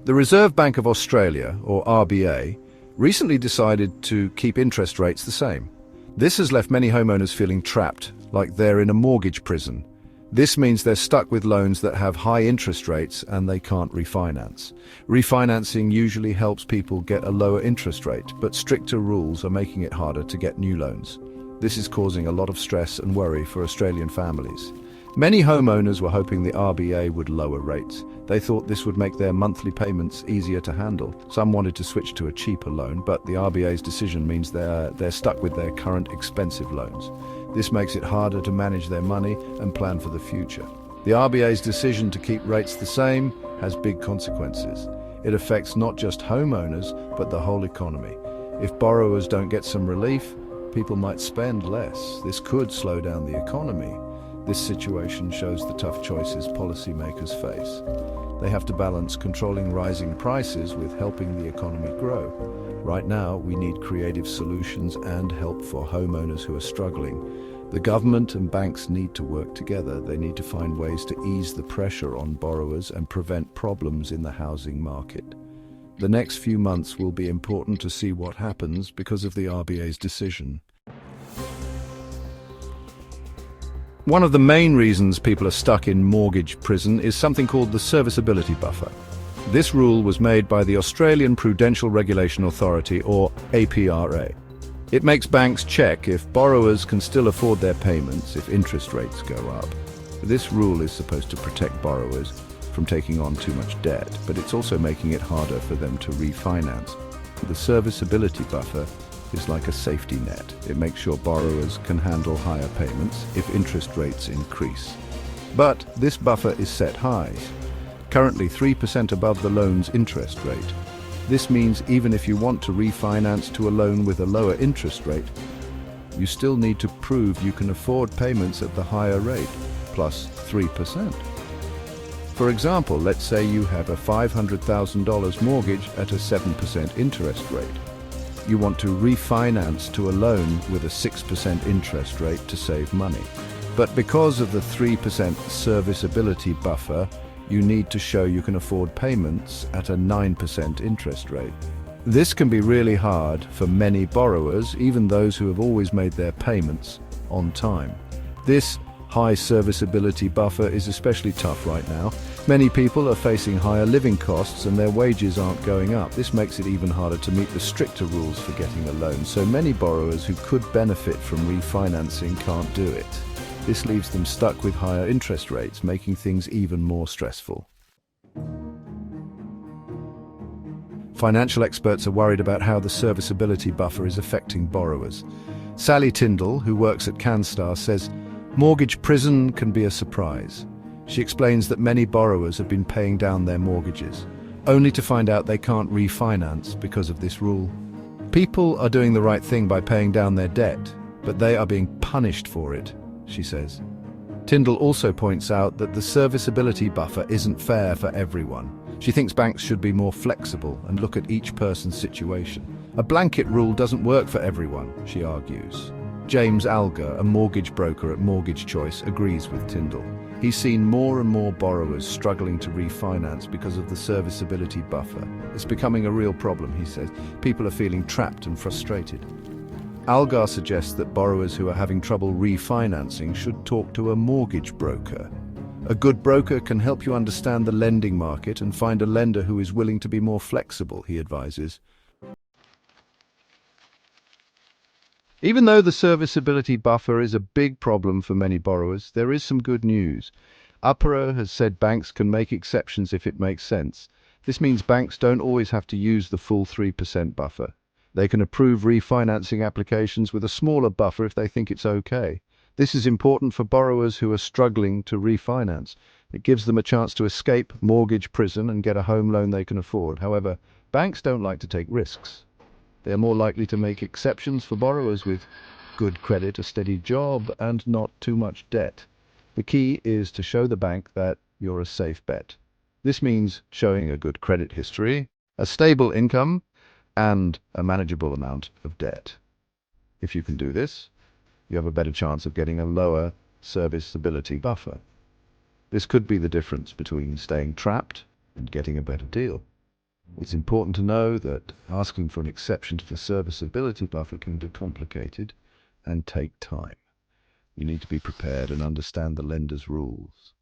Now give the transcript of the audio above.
The Reserve Bank of Australia, or RBA, recently decided to keep interest rates the same. This has left many homeowners feeling trapped, like they're in a mortgage prison. This means they're stuck with loans that have high interest rates and they can't refinance. Refinancing usually helps people get a lower interest rate, but stricter rules are making it harder to get new loans. This is causing a lot of stress and worry for Australian families. Many homeowners were hoping the RBA would lower rates. They thought this would make their monthly payments easier to handle. Some wanted to switch to a cheaper loan, but the RBA's decision means they're stuck with their current expensive loans. This makes it harder to manage their money and plan for the future. The RBA's decision to keep rates the same has big consequences. It affects not just homeowners, but the whole economy. If borrowers don't get some relief, people might spend less. This could slow down the economy. This situation shows the tough choices policymakers face. They have to balance controlling rising prices with helping the economy grow. Right now, we need creative solutions and help for homeowners who are struggling. The government and banks need to work together. They need to find ways to ease the pressure on borrowers and prevent problems in the housing market. The next few months will be important to see what happens because of the RBA's decision. One of the main reasons people are stuck in mortgage prison is something called the serviceability buffer. This rule was made by the Australian Prudential Regulation Authority, or APRA. It makes banks check if borrowers can still afford their payments if interest rates go up. This rule is supposed to protect borrowers from taking on too much debt, but it's also making it harder for them to refinance. The serviceability buffer is like a safety net. It makes sure borrowers can handle higher payments if interest rates increase. But this buffer is set high, currently 3% above the loan's interest rate. This means even if you want to refinance to a loan with a lower interest rate, you still need to prove you can afford payments at the higher rate, plus 3%. For example, let's say you have a $500,000 mortgage at a 7% interest rate. You want to refinance to a loan with a 6% interest rate to save money. But because of the 3% serviceability buffer, you need to show you can afford payments at a 9% interest rate. This can be really hard for many borrowers, even those who have always made their payments on time. This high serviceability buffer is especially tough right now. Many people are facing higher living costs and their wages aren't going up. This makes it even harder to meet the stricter rules for getting a loan. So many borrowers who could benefit from refinancing can't do it. This leaves them stuck with higher interest rates, making things even more stressful. Financial experts are worried about how the serviceability buffer is affecting borrowers. Sally Tyndall, who works at CanStar, says, "Mortgage prison can be a surprise." She explains that many borrowers have been paying down their mortgages, only to find out they can't refinance because of this rule. People are doing the right thing by paying down their debt, but they are being punished for it, she says. Tyndall also points out that the serviceability buffer isn't fair for everyone. She thinks banks should be more flexible and look at each person's situation. A blanket rule doesn't work for everyone, she argues. James Alger, a mortgage broker at Mortgage Choice, agrees with Tyndall. He's seen more and more borrowers struggling to refinance because of the serviceability buffer. It's becoming a real problem, he says. People are feeling trapped and frustrated. Algar suggests that borrowers who are having trouble refinancing should talk to a mortgage broker. A good broker can help you understand the lending market and find a lender who is willing to be more flexible, he advises. Even though the serviceability buffer is a big problem for many borrowers, there is some good news. APRA has said banks can make exceptions if it makes sense. This means banks don't always have to use the full 3% buffer. They can approve refinancing applications with a smaller buffer if they think it's okay. This is important for borrowers who are struggling to refinance. It gives them a chance to escape mortgage prison and get a home loan they can afford. However, banks don't like to take risks. They are more likely to make exceptions for borrowers with good credit, a steady job, and not too much debt. The key is to show the bank that you're a safe bet. This means showing a good credit history, a stable income, and a manageable amount of debt. If you can do this, you have a better chance of getting a lower serviceability buffer. This could be the difference between staying trapped and getting a better deal. It's important to know that asking for an exception to the serviceability buffer can be complicated and take time. You need to be prepared and understand the lender's rules.